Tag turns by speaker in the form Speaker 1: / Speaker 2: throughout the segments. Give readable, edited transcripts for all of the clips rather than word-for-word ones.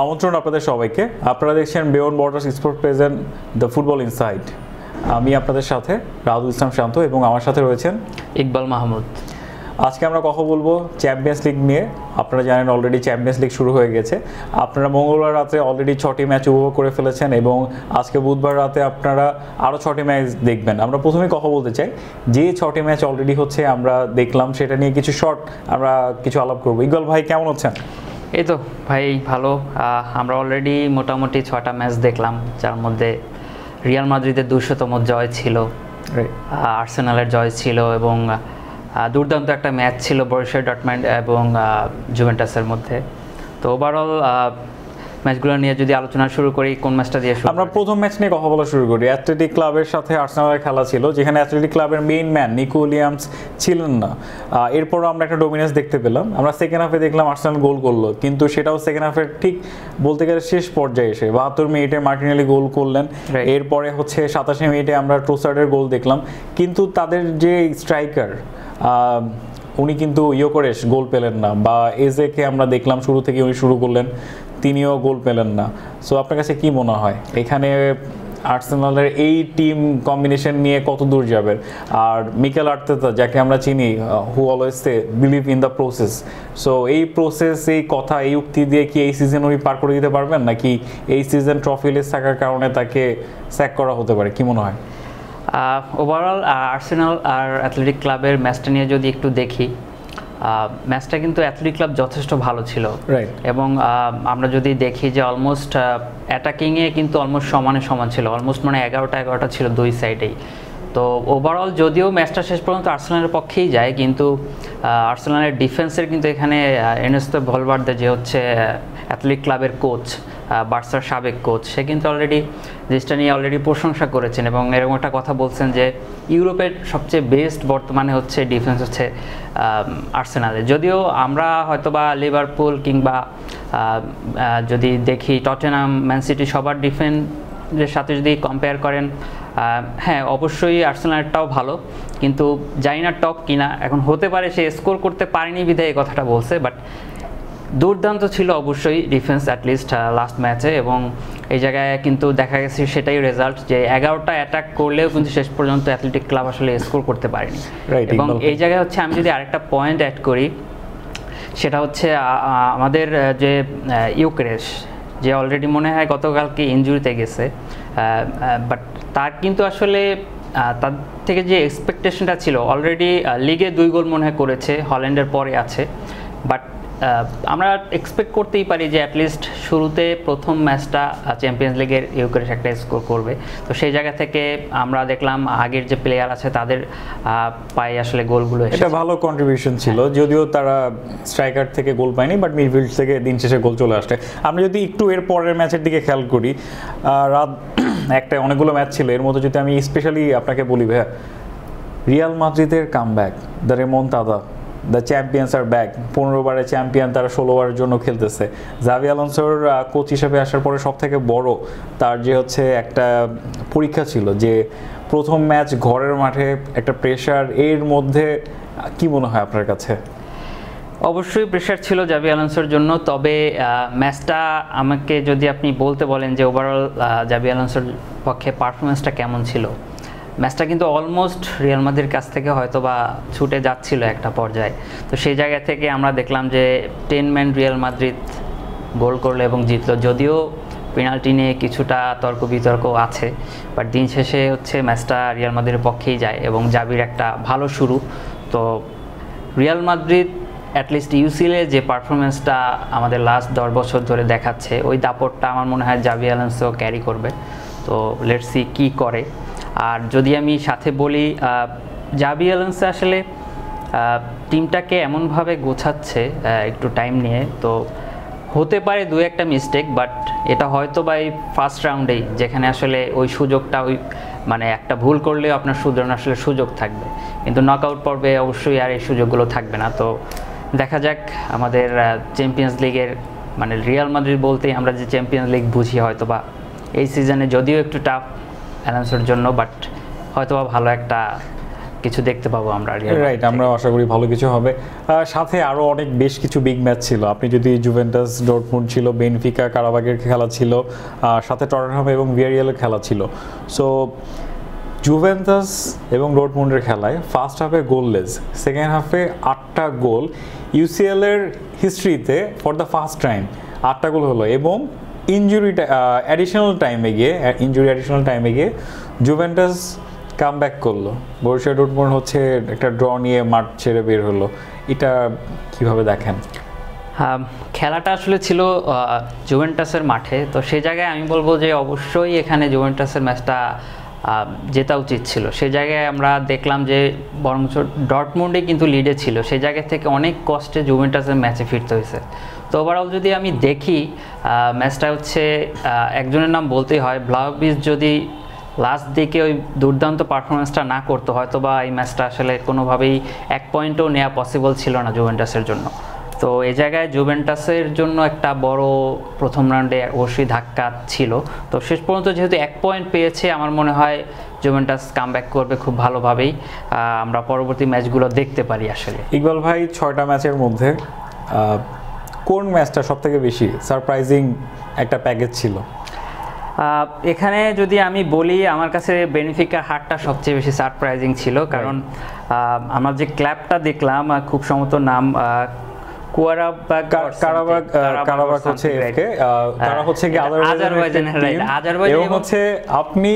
Speaker 1: আমন্ত্রণ আপনাদের সবাইকে। আপনারা দেখছেন beyond borders sport present the football inside. আমি আপনাদের সাথে রাহুল ইসলাম শান্ত এবং আমার সাথে রয়েছেন
Speaker 2: ইকবাল মাহমুদ।
Speaker 1: আজকে আমরা কথা বলবো চ্যাম্পিয়ন্স লিগ নিয়ে। আপনারা জানেন অলরেডি চ্যাম্পিয়ন্স লিগ শুরু হয়ে গেছে। আপনারা মঙ্গলবার রাতে অলরেডি 6টি ম্যাচ উপভোগ করে ফেলেছেন এবং আজকে বুধবার রাতে আপনারা আরও 6টি ম্যাচ দেখবেন। আমরা প্রথমেই কথা বলতে চাই যে 6টি ম্যাচ অলরেডি হচ্ছে আমরা দেখলাম, সেটা নিয়ে কিছু শর্ট আমরা কিছু আলাপ করবো। ইকবাল ভাই কেমন আছেন?
Speaker 2: এই তো ভাই ভালো। আমরা অলরেডি মোটামুটি 6টা ম্যাচ দেখলাম, যার মধ্যে রিয়াল মাদ্রিদের 200তম জয় ছিল, আর্সেনালের জয় ছিল এবং দুর্দান্ত একটা ম্যাচ ছিল বরুসিয়া ডর্টমান্ড এবং জুভেন্টাসের মধ্যে। তো ওভারঅল ম্যাচগুলো নিয়ে যদি আলোচনা শুরু করি, কোন ম্যাচটা দিয়ে শুরু?
Speaker 1: আমরা প্রথম ম্যাচ নিয়ে কথা বলা শুরু করি। অ্যাথলেটিক ক্লাবের সাথে আর্সেনালের খেলা ছিল, যেখানে অ্যাথলেটিক ক্লাবের মেইন ম্যান নিকো উইলিয়ামস ছিলেন না। এরপরও আমরা একটা ডোমিনেন্স দেখতে পেলাম। আমরা সেকেন্ড হাফে দেখলাম আর্সেনাল গোল করলো, কিন্তু সেটাও সেকেন্ড হাফের ঠিক বলতে গেলে শেষ পর্যায়ে এসে 72 মিনিটে মার্টিনেলি গোল করলেন। এরপরে হচ্ছে 87 মিনিটে আমরা ট্রোসার্ডের গোল দেখলাম, কিন্তু তাদের যে স্ট্রাইকার উনি কিন্তু ইয়োকরেশ গোল পেলেন না, বা এজেকে আমরা দেখলাম শুরু থেকে উনি শুরু করলেন, তিনিও গোল পেলেন না। সো আপনার কাছে কি মনে হয় এখানে আর্সেনালের এই টিম কম্বিনেশন নিয়ে কত দূর যাবে? আর মিকেল আর্তেতা, যাকে আমরা চিনি, হু always say believe in the process, so এই প্রসেস, এই কথা, এই উক্তি দিয়ে কি এই সিজন উনি পার করে দিতে পারবেন, নাকি এই সিজন ট্রফি লেস থাকার কারণে তাকে স্যাক করা হতে পারে? কি মনে হয়?
Speaker 2: ওভারঅল আর্সেনাল আর অ্যাথলেটিক ক্লাবের ম্যাচটা নিয়ে যদি একটু দেখি, ম্যাচটা কিন্তু অ্যাথলেটিক ক্লাব যথেষ্ট ভালো ছিল এবং আমরা যদি দেখি যে অলমোস্ট অ্যাটাকিংয়ে কিন্তু অলমোস্ট সমান ছিল, অলমোস্ট মানে 11টা ছিল দুই সাইডেই। তো ওভারঅল যদিও ম্যাচটা শেষ পর্যন্ত আর্সেনালের পক্ষেই যায়, কিন্তু আর্সেনালের ডিফেন্সের কিন্তু এখানে এর্নেস্তো ভ্যালভার্দে, যে হচ্ছে অ্যাথলেটিক ক্লাবের কোচ, বার্সার সাবেক কোচ, সে কিন্তু অলরেডি জিনিসটা নিয়ে অলরেডি প্রশংসা করেছেন এবং এরকম একটা কথা বলছেন যে ইউরোপের সবচেয়ে বেস্ট বর্তমানে হচ্ছে ডিফেন্স হচ্ছে আর্সেনালে। যদিও আমরা হয়তোবা লিভারপুল কিংবা যদি দেখি টটেনহাম, ম্যান সিটি, সবার ডিফেন্সের সাথে যদি কম্পেয়ার করেন, হ্যাঁ অবশ্যই আর্সেনালটাও ভালো, কিন্তু জানি না টপ কিনা। এখন হতে পারে সে স্কোর করতে পারেনি বিধায় এই কথাটা বলছে, বাট দুর্দান্ত ছিল অবশ্যই ডিফেন্স অ্যাটলিস্ট লাস্ট ম্যাচে। এবং এই জায়গায় কিন্তু দেখা গেছে সেটাই রেজাল্ট, যে 11টা অ্যাটাক করলেও কিন্তু শেষ পর্যন্ত অ্যাথলেটিক ক্লাব আসলে স্কোর করতে পারেনি। এবং এই জায়গায় হচ্ছে আমি যদি আরেকটা পয়েন্ট অ্যাড করি, সেটা হচ্ছে আমাদের যে ইউক্রেশ, যে অলরেডি মনে হয় গতকালকে ইনজুরিতে গেছে, বাট তার কিন্তু আসলে তার থেকে যে এক্সপেকটেশনটা ছিল, অলরেডি লিগে 2 গোল মনে হয় করেছে, হল্যান্ডের পরে আছে, বাট আমরা এক্সপেক্ট করতেই পারি যে অ্যাটলিস্ট শুরুতে প্রথম ম্যাচটা চ্যাম্পিয়ন্স লিগের ইউক্রেশ একটা স্কোর করবে। তো সেই জায়গা থেকে আমরা দেখলাম আগের যে প্লেয়ার আছে তাদের পায়ে আসলে গোলগুলো এসেছে।
Speaker 1: এটা ভালো কন্ট্রিবিউশন ছিল, যদিও তারা স্ট্রাইকার থেকে গোল পায়নি, বাট মিডফিল্ড থেকে দিন শেষে গোল চলে আসছে। আমরা যদি একটু এর পরের ম্যাচের দিকে খেয়াল করি, রাত একটা অনেকগুলো ম্যাচ ছিল, এর মধ্যে যদি আমি স্পেশালি আপনাকে বলি ভাইয়া, রিয়াল মাদ্রিদের comeback, the remontada, the champions are back. 15 বারের চ্যাম্পিয়ন তারা 16 বারের জন্য খেলতেছে। জাভি আলোনসোর কোচ হিসেবে আসার পরে সব থেকে বড় তার যে হচ্ছে একটা পরীক্ষা ছিল, যে প্রথম ম্যাচ ঘরের মাঠে একটা প্রেশার, এর মধ্যে কি মনে হয় আপনার কাছে?
Speaker 2: অবশ্যই প্রেশার ছিল জাভি আলোনসোর জন্য, তবে ম্যাচটা আমাকে যদি আপনি বলতে বলেন যে ওভারঅল জাভি আলোনসোর পক্ষে পারফরমেন্সটা কেমন ছিল, ম্যাচটা কিন্তু অলমোস্ট রিয়াল মাদ্রিদের কাছ থেকে হয়তো বা ছুটে যাচ্ছিল একটা পর্যায়ে। তো সেই জায়গা থেকে আমরা দেখলাম যে 10 ম্যান রিয়াল মাদ্রিদ গোল করলো এবং জিতলো। যদিও পেনাল্টি নিয়ে কিছুটা তর্ক বিতর্ক আছে, বাট দিন শেষে হচ্ছে ম্যাচটা রিয়াল মাদ্রিদের পক্ষেই যায় এবং জাভির একটা ভালো শুরু। তো রিয়াল মাদ্রিদ অ্যাটলিস্ট ইউসিএলে যে পারফরমেন্সটা আমাদের লাস্ট 10 বছর ধরে দেখাচ্ছে, ওই দাপটটা আমার মনে হয় জাভি আলোনসো ক্যারি করবে। তো লেটস সি কী করে। আর যদি আমি সাথে বলি, জাভি আলোনসো আসলে টিমটাকে এমনভাবে গোছাচ্ছে একটু টাইম নিয়ে, তো হতে পারে 2-1টা মিস্টেক, বাট এটা হয়তো বা এই ফার্স্ট রাউন্ডেই, যেখানে আসলে ওই সুযোগটা, ওই মানে একটা ভুল করলেও আপনার শুধরানোর আসলে সুযোগ থাকবে, কিন্তু নকআউট পর্বে অবশ্যই আর এই সুযোগগুলো থাকবে না। তো দেখা যাক আমাদের চ্যাম্পিয়ন্স লিগের, মানে রিয়াল মাদ্রিদ বলতেই আমরা যে চ্যাম্পিয়ন্স লিগ বুঝি, হয়তো বা এই সিজনে যদিও একটু টাফ অ্যালান্সের জন্য, বাট হয়তো বা ভালো একটা কিছু দেখতে পাবো আমরা।
Speaker 1: রাইট, আমরা আশা করি ভালো কিছু হবে। সাথে আরো অনেক বেশ কিছু বিগ ম্যাচ ছিল। আপনি যদি জুভেন্টাস ডর্টমুন্ড ছিল, বেনফিকা কারাবাগের খেলা ছিল, সাথে টটেনহাম এবং ভিয়ারিয়ালের খেলা ছিল। সো জুভেন্টাস এবং ডর্টমুন্ডের খেলায় ফার্স্ট হাফে গোললেস, সেকেন্ড হাফে 8টা গোল। ইউসিএল এর হিস্ট্রিতে ফর দ্য ফার্স্ট টাইম 8টা গোল হলো এবং ইনজুরি অ্যাডিশনাল টাইমে গিয়ে জুভেন্টাস কাম ব্যাক করলো। বরুসিয়া ডর্টমুন্ড হচ্ছে একটা ড্র নিয়ে মাঠ ছেড়ে বের হলো। এটা কিভাবে দেখেন?
Speaker 2: খেলাটা আসলে ছিল জুভেন্টাসের মাঠে, তো সেই জায়গায় আমি বলবো যে অবশ্যই এখানে জুভেন্টাসের ম্যাচটা জেতা উচিত ছিল। সেই জায়গায় আমরা দেখলাম যে বরঞ্চ ডর্টমুন্ডে কিন্তু লিডে ছিল, সেই জায়গা থেকে অনেক কষ্টে জুভেন্টাসের ম্যাচে ফিরতে হয়েছে। তো ওভারঅল যদি আমি দেখি ম্যাচটা হচ্ছে একজনের নাম বলতেই হয়, ভ্লাহোভিচ যদি লাস্ট দিকে ওই দুর্দান্ত পারফরমেন্সটা না করতে, হয়তো বা এই ম্যাচটা আসলে কোনোভাবেই 1 পয়েন্টও নেওয়া পসিবল ছিল না জুভেন্টাসের জন্য। তো এই জায়গায় জুভেন্টাসের জন্য একটা বড় প্রথম রাউন্ডে অবশ্যই ধাক্কা ছিল। তো শেষ পর্যন্ত যেহেতু 1 পয়েন্ট পেয়েছে, আমার মনে হয় জুভেন্টাস কামব্যাক করবে খুব ভালোভাবেই। আমরা পরবর্তী ম্যাচগুলো দেখতে পারি। আসলে
Speaker 1: ইকবাল ভাই, 6টা ম্যাচের মধ্যে কোন ম্যাচটা সবথেকে বেশি সারপ্রাইজিং একটা প্যাকেজ ছিল?
Speaker 2: এখানে যদি আমি বলি, আমার কাছে বেনিফিকার হারটা সবচেয়ে বেশি সারপ্রাইজিং ছিল, কারণ আমার যে ক্লাবটা দেখলাম খুব সম্ভবত নাম
Speaker 1: কারাবাগ হচ্ছে এফকে, তারা হচ্ছে কি আজারবাইজানের এবং হচ্ছে আপনি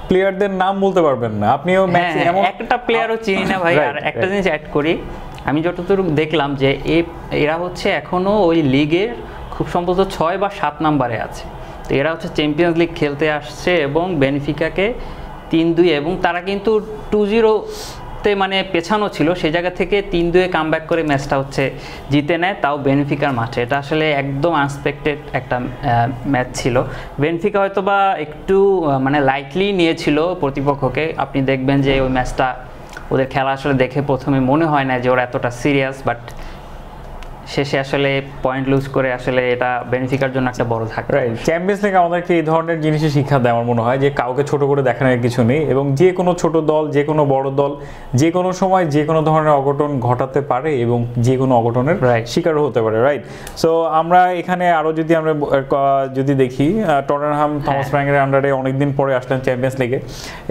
Speaker 1: প্লেয়ারদের নাম বলতে পারবেন না, আপনিও
Speaker 2: এমন একটা প্লেয়ারও চিনি না ভাই। আর একটা জিনিস অ্যাড করি, আমি যতটুকু দেখলাম যে এরা হচ্ছে এখনো ওই লিগের খুব সম্ভবত 6 বা 7 নম্বরে আছে। তো এরা হচ্ছে চ্যাম্পিয়ন্স লিগ খেলতে আসছে এবং বেনিফিকাকে 3-2, এবং তারা কিন্তু 2-0-তে মানে পেছানো ছিল, সেই জায়গা থেকে 3-2-এ কামব্যাক করে ম্যাচটা হচ্ছে জিতে নেয়, তাও বেনিফিকার মাঠে। এটা আসলে একদম আনএক্সপেক্টেড একটা ম্যাচ ছিল। বেনিফিকা হয়তো বা একটু মানে লাইটলি নিয়েছিল প্রতিপক্ষকে। আপনি দেখবেন যে ওই ম্যাচটা ওদের খেলা আসলে দেখে প্রথমে মনে হয় না যে ওরা এতটা সিরিয়াস, বাট শেষে আসলে পয়েন্ট লুজ করে আসলে এটা বেনিফিকার জন্য একটা বড় ধাক্কা।
Speaker 1: রাইট, চ্যাম্পিয়ন্স লিগ আমাদেরকে এই ধরনের জিনিসের শিক্ষা দেয় আমার মনে হয়, যে কাউকে ছোট করে দেখানোর কিছু নেই এবং যে কোনো ছোট দল, যে কোনো বড় দল, যে কোনো সময় যে কোনো ধরনের অঘটন ঘটাতে পারে এবং যে কোনো অঘটনের শিকারও হতে পারে। রাইট, সো আমরা এখানে আরও যদি দেখি, টটেনহাম থমাস ফ্র্যাঙ্কের আন্ডারে অনেকদিন পরে আসলেন চ্যাম্পিয়ন্স লিগে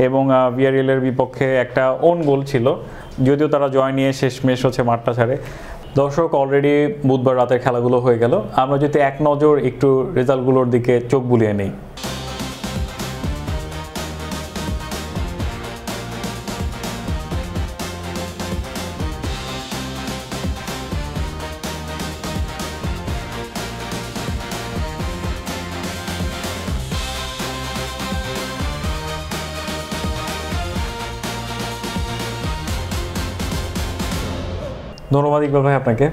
Speaker 1: এবং ভিয়ারিয়ালের বিপক্ষে একটা ওন গোল ছিল, যদিও তারা জয় নিয়ে শেষমেশ হচ্ছে মাঠটা ছাড়ে। দর্শক, অলরেডি বুধবার রাতের খেলাগুলো হয়ে গেল। আমরা যদি এক নজর একটু রেজাল্টগুলোর দিকে চোখ বুলিয়ে নেই। ধন্যবাদ ইকবাল ভাই আপনাকে।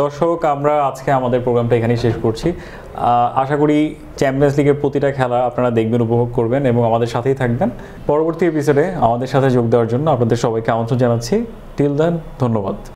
Speaker 1: দর্শক, আমরা আজকে আমাদের প্রোগ্রামটা এখানেই শেষ করছি। আশা করি চ্যাম্পিয়ন্স লিগের প্রতিটা খেলা আপনারা দেখবেন, উপভোগ করবেন এবং আমাদের সাথেই থাকবেন। পরবর্তী এপিসোডে আমাদের সাথে যোগ দেওয়ার জন্য আপনাদের সবাইকে আমন্ত্রণ জানাচ্ছি। টিল দেন, ধন্যবাদ।